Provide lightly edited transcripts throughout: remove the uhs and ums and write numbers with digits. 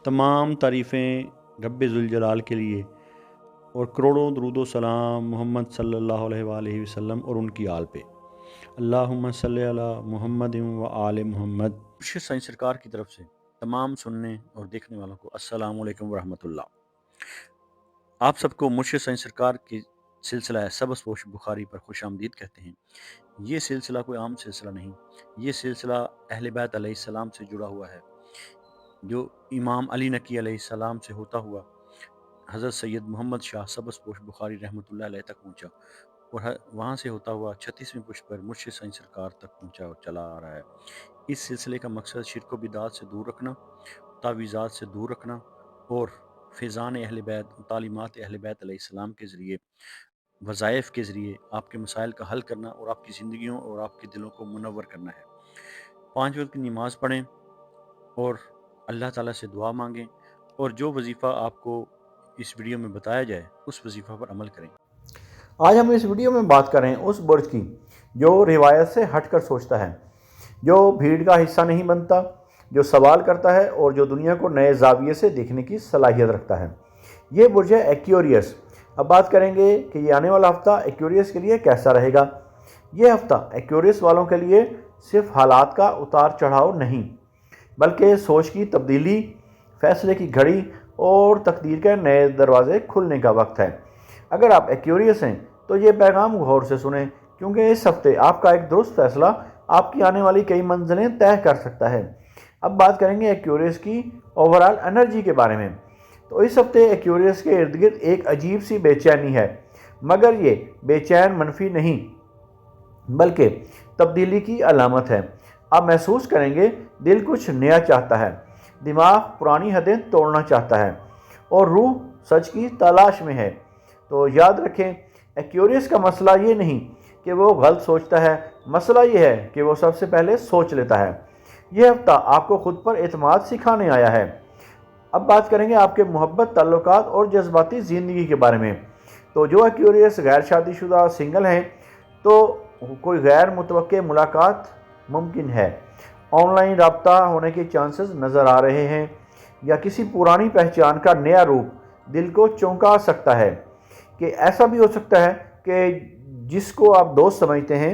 तमाम तारीफ़ें रब्बे ज़ुल के लिए और करोड़ों दरूद व सलाम मोहम्मद सल्लल्लाहु अलैहि वसल्लम और उनकी आल पे। अल्लाहुम्मा सल्ली अला मुहम्मद व आले मुहम्मद। मुर्शिद साईं सरकार की तरफ से तमाम सुनने और देखने वालों को अस्सलामु अलैकुम व रहमतुल्लाह। आप सबको मुर्शिद साईं सरकार की सिलसिला सबज़पोश बुखारी पर खुश आमदीद कहते हैं। ये सिलसिला कोई आम सिलसिला नहीं, ये सिलसिला अहले बैत अलैहिस्सलाम से जुड़ा हुआ है, जो इमाम अली नकी अलैहिस्सलाम से होता हुआ हज़रत सैयद मोहम्मद शाह सबज़पोश बुखारी रहमतुल्लाह अलैह तक पहुँचा और वहाँ से होता हुआ 36वीं पुष्ट पर मुर्शिद साईं सरकार तक पहुँचा और चला आ रहा है। इस सिलसिले का मकसद शिर्क व बिदात से दूर रखना, तावीज़ात से दूर रखना और फ़ैज़ान अहले बैत, तालीमात अहले बैत अलैहिस्सलाम के ज़रिए, वज़ाइफ़ के ज़रिए आपके मसाइल का हल करना और आपकी ज़िंदगियों और आपके दिलों को मुनव्वर करना है। 5 वक्त की नमाज़ पढ़ें और अल्लाह ताला से दुआ मांगें और जो वजीफ़ा आपको इस वीडियो में बताया जाए उस वजीफ़ा पर अमल करें। आज हम इस वीडियो में बात करें उस बुर्ज की जो रिवायत से हटकर सोचता है, जो भीड़ का हिस्सा नहीं बनता, जो सवाल करता है और जो दुनिया को नए जाविये से देखने की सलाहियत रखता है। ये बुर्ज है एक्वेरियस। अब बात करेंगे कि ये आने वाला हफ्ता एक्वेरियस के लिए कैसा रहेगा। ये हफ्ता एक्वेरियस वालों के लिए सिर्फ हालात का उतार चढ़ाव नहीं, बल्कि सोच की तब्दीली, फैसले की घड़ी और तकदीर के नए दरवाजे खुलने का वक्त है। अगर आप एक्वेरियस हैं तो ये पैगाम गौर से सुनें, क्योंकि इस हफ्ते आपका एक दुरुस्त फैसला आपकी आने वाली कई मंजिलें तय कर सकता है। अब बात करेंगे एक्वेरियस की ओवरऑल एनर्जी के बारे में। तो इस हफ्ते एक्वेरियस के इर्द गिर्द एक अजीब सी बेचैनी है, मगर ये बेचैन मनफी नहीं बल्कि तब्दीली की अलामत है। आप महसूस करेंगे दिल कुछ नया चाहता है, दिमाग पुरानी हदें तोड़ना चाहता है और रूह सच की तलाश में है। तो याद रखें, एक्वेरियस का मसला ये नहीं कि वो गलत सोचता है, मसला ये है कि वो सबसे पहले सोच लेता है। यह हफ्ता आपको खुद पर एतमाद सिखाने आया है। अब बात करेंगे आपके मोहब्बत, ताल्लुकात और जज्बाती ज़िंदगी के बारे में। तो जो एक्वेरियस गैर शादीशुदा सिंगल हैं, तो कोई गैर मुतवक्के मुलाकात मुमकिन है, ऑनलाइन रब्ता होने के चांसेस नज़र आ रहे हैं, या किसी पुरानी पहचान का नया रूप दिल को चौंका सकता है। कि ऐसा भी हो सकता है कि जिसको आप दोस्त समझते हैं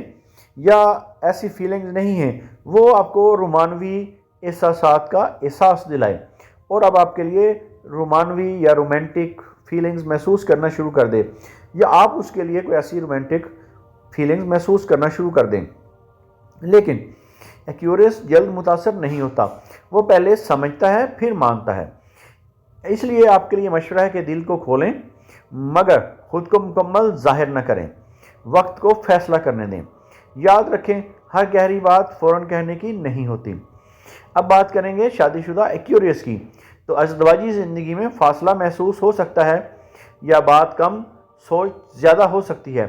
या ऐसी फीलिंग्स नहीं हैं, वो आपको रोमानवी एहसासात का एहसास दिलाए और अब आपके लिए रोमानवी या रोमांटिक फीलिंग्स महसूस करना शुरू कर दे, या आप उसके लिए कोई ऐसी रोमांटिक फीलिंग्स महसूस करना शुरू कर दें। लेकिन एक्वेरियस जल्द मुतासर नहीं होता, वो पहले समझता है फिर मानता है। इसलिए आपके लिए मशवरा है कि दिल को खोलें, मगर खुद को मुकम्मल जाहिर न करें, वक्त को फैसला करने दें। याद रखें, हर गहरी बात फ़ौरन कहने की नहीं होती। अब बात करेंगे शादीशुदा एक्वेरियस की। तो अज़दवाजी ज़िंदगी में फ़ासला महसूस हो सकता है, या बात कम सोच ज़्यादा हो सकती है।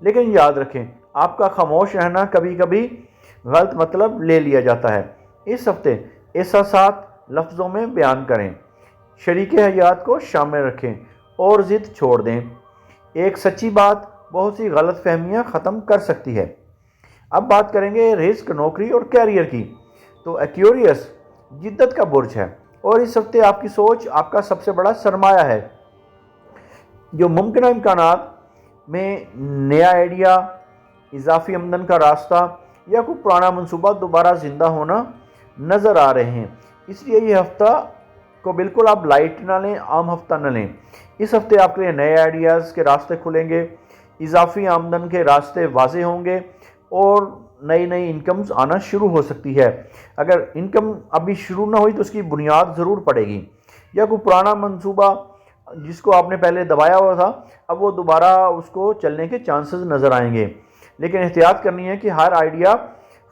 लेकिन याद रखें, आपका खामोश रहना कभी कभी गलत मतलब ले लिया जाता है। इस हफ्ते एहसासात लफ्ज़ों में बयान करें, शरीके हयात को शामिल रखें और ज़िद छोड़ दें। एक सच्ची बात बहुत सी गलत फहमियाँ ख़त्म कर सकती है। अब बात करेंगे रिस्क, नौकरी और कैरियर की। तो एक्वेरियस जिद्दत का बुर्ज है और इस हफ्ते आपकी सोच आपका सबसे बड़ा सरमाया है। जो मुमकिन इम्कानात में नया आइडिया, इजाफी आमदन का रास्ता या कोई पुराना मंसूबा दोबारा ज़िंदा होना नज़र आ रहे हैं। इसलिए ये हफ्ता को बिल्कुल आप लाइट ना लें, आम हफ्ता न लें। इस हफ्ते आपके लिए नए आइडियाज़ के रास्ते खुलेंगे, इजाफी आमदन के रास्ते वाज़े होंगे और नई नई इनकम्स आना शुरू हो सकती है। अगर इनकम अभी शुरू ना हुई तो उसकी बुनियाद ज़रूर पड़ेगी, या कोई पुराना मंसूबा जिसको आपने पहले दबाया हुआ था, अब वो दोबारा उसको चलने के चांसेस नज़र आएंगे। लेकिन एहतियात करनी है कि हर आइडिया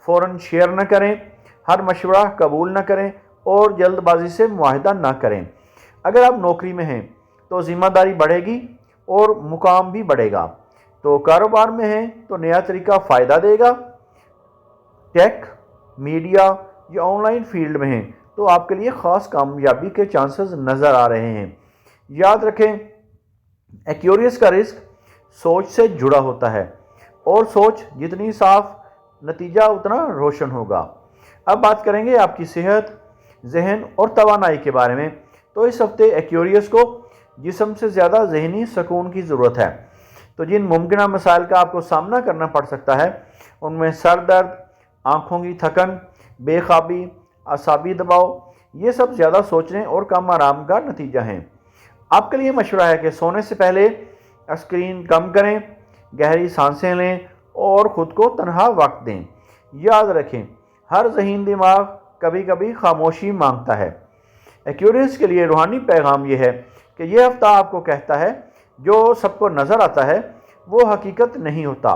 फ़ौरन शेयर न करें, हर मशवरा कबूल न करें और जल्दबाजी से मुआहिदा ना करें। अगर आप नौकरी में हैं तो ज़िम्मेदारी बढ़ेगी और मुकाम भी बढ़ेगा। तो कारोबार में हैं तो नया तरीका फ़ायदा देगा। टेक, मीडिया या ऑनलाइन फील्ड में हैं तो आपके लिए ख़ास कामयाबी के चांसेस नज़र आ रहे हैं। याद रखें, एक्वेरियस का रिस्क सोच से जुड़ा होता है और सोच जितनी साफ, नतीजा उतना रोशन होगा। अब बात करेंगे आपकी सेहत, जहन और तवानाई के बारे में। تو اس ہفتے ایکیوریس کو جسم سے زیادہ ذہنی سکون کی ضرورت ہے۔ تو جن ممکنہ مسائل کا آپ کو سامنا کرنا پڑ سکتا ہے ان میں سر درد، آنکھوں کی تھکن، بے خوابی، اعصابی دباؤ، یہ سب زیادہ سوچنے اور کم آرام کا نتیجہ ہیں۔ آپ کے لیے مشورہ ہے کہ سونے سے پہلے اسکرین کم کریں، گہری سانسیں لیں اور خود کو تنہا وقت دیں۔ یاد رکھیں، ہر ذہین دماغ کبھی کبھی خاموشی مانگتا ہے۔ ایکیوریس کے لیے روحانی پیغام یہ ہے کہ یہ ہفتہ آپ کو کہتا ہے جو سب کو نظر آتا ہے وہ حقیقت نہیں ہوتا،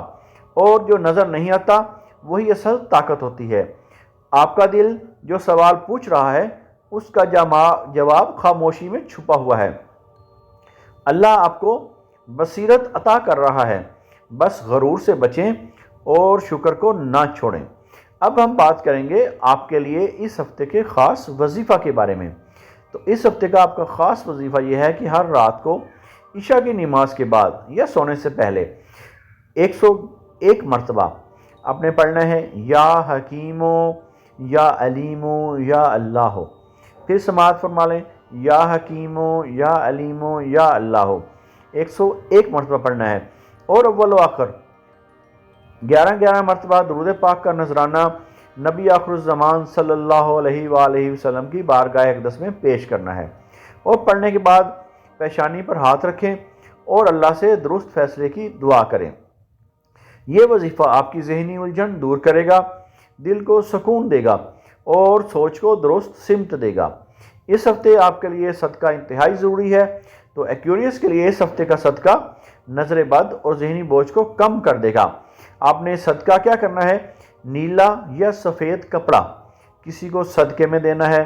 اور جو نظر نہیں آتا وہی اصل طاقت ہوتی ہے۔ آپ کا دل جو سوال پوچھ رہا ہے اس کا جواب خاموشی میں چھپا ہوا ہے۔ اللہ آپ کو بصیرت عطا کر رہا ہے، بس غرور سے بچیں اور شکر کو نہ چھوڑیں۔ اب ہم بات کریں گے آپ کے لیے اس ہفتے کے خاص وظیفہ کے بارے میں۔ تو اس ہفتے کا آپ کا خاص وظیفہ یہ ہے کہ ہر رات کو عشاء کی نماز کے بعد یا سونے سے پہلے 101 مرتبہ آپ نے پڑھنا ہے یا حکیمو یا علیمو یا اللہ ہو۔ پھر سماعت فرما لیں، یا حکیمو یا علیمو یا اللہ ہو 101 مرتبہ پڑھنا ہے۔ اور اول و آخر 11 مرتبہ درود پاک کا نذرانہ نبی آخر الزمان صلی اللہ علیہ وآلہ وسلم کی بارگاہ اقدس میں پیش کرنا ہے، اور پڑھنے کے بعد پیشانی پر ہاتھ رکھیں اور اللہ سے درست فیصلے کی دعا کریں۔ یہ وظیفہ آپ کی ذہنی الجھن دور کرے گا، دل کو سکون دے گا اور سوچ کو درست سمت دے گا۔ اس ہفتے آپ کے لیے صدقہ انتہائی ضروری ہے، تو ایکیوریس کے لیے اس ہفتے کا صدقہ نظر بد اور ذہنی بوجھ کو کم کر دے گا۔ آپ نے صدقہ کیا کرنا ہے؟ نیلا یا سفید کپڑا کسی کو صدقے میں دینا ہے،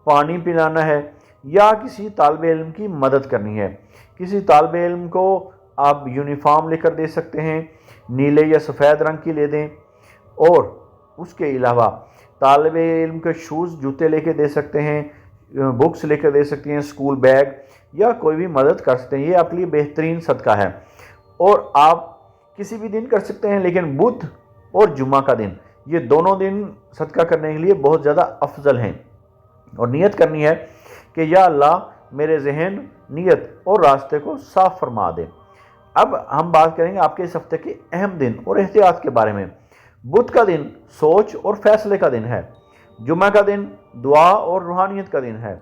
پانی پلانا ہے، یا کسی طالب علم کی مدد کرنی ہے۔ کسی طالب علم کو آپ یونیفارم لے کر دے سکتے ہیں، نیلے یا سفید رنگ کی لے دیں، اور اس کے علاوہ طالب علم کے شوز، جوتے لے کے دے سکتے ہیں، بکس لے کر دے سکتے ہیں، اسکول بیگ، یا کوئی بھی مدد کر سکتے ہیں۔ یہ آپ کے لیے بہترین صدقہ ہے، اور آپ کسی بھی دن کر سکتے ہیں، لیکن بدھ اور جمعہ کا دن، یہ دونوں دن صدقہ کرنے کے لیے بہت زیادہ افضل ہیں۔ اور نیت کرنی ہے کہ یا اللہ میرے ذہن، نیت اور راستے کو صاف فرما دے۔ اب ہم بات کریں گے آپ کے اس ہفتے کے اہم دن اور احتیاط کے بارے میں۔ بدھ کا دن سوچ اور فیصلے کا دن ہے۔ جمعہ کا دن دعا اور روحانیت کا دن ہے۔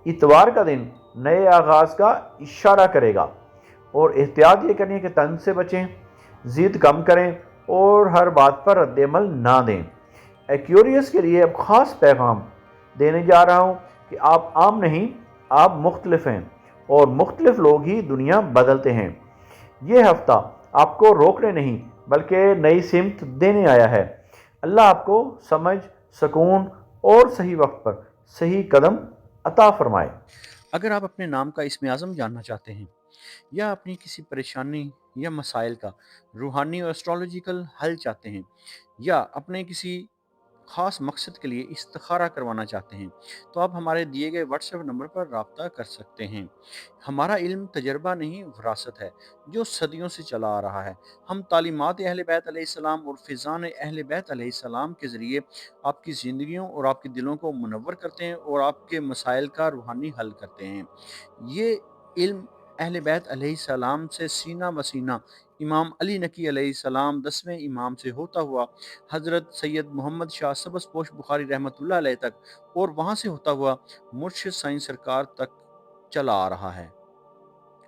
اتوار کا دن نئے آغاز کا اشارہ کرے گا، اور احتیاط یہ کرنی ہے کہ طنز سے بچیں، ضد کم کریں اور ہر بات پر رد عمل نہ دیں۔ ایکیوریس کے لیے اب خاص پیغام دینے جا رہا ہوں کہ آپ عام نہیں، آپ مختلف ہیں، اور مختلف لوگ ہی دنیا بدلتے ہیں۔ یہ ہفتہ آپ کو روکنے نہیں بلکہ نئی سمت دینے آیا ہے۔ اللہ آپ کو سمجھ، سکون اور صحیح وقت پر صحیح قدم عطا فرمائے۔ اگر آپ اپنے نام کا اسم اعظم جاننا چاہتے ہیں، یا اپنی کسی پریشانی یا مسائل کا روحانی اور اسٹرالوجیکل حل چاہتے ہیں، یا اپنے کسی خاص مقصد کے لیے استخارہ کروانا چاہتے ہیں، تو آپ ہمارے دیے گئے واٹس ایپ نمبر پر رابطہ کر سکتے ہیں۔ ہمارا علم تجربہ نہیں، وراثت ہے جو صدیوں سے چلا آ رہا ہے۔ ہم تعلیمات اہل بیت علیہ السلام اور فیضان اہل بیت علیہ السلام کے ذریعے آپ کی زندگیوں اور آپ کے دلوں کو منور کرتے ہیں اور آپ کے مسائل کا روحانی حل کرتے ہیں۔ یہ علم اہل بیت علیہ السلام سے سینہ بسینہ امام علی نقی علیہ السلام 10ویں امام سے ہوتا ہوا حضرت سید محمد شاہ سبز پوش بخاری رحمۃ اللہ علیہ تک، اور وہاں سے ہوتا ہوا مرشد سائیں سرکار تک چلا آ رہا ہے۔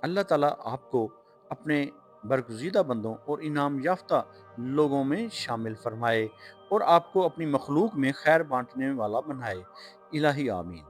اللہ تعالیٰ آپ کو اپنے برگزیدہ بندوں اور انعام یافتہ لوگوں میں شامل فرمائے، اور آپ کو اپنی مخلوق میں خیر بانٹنے والا بنائے۔ الہی آمین۔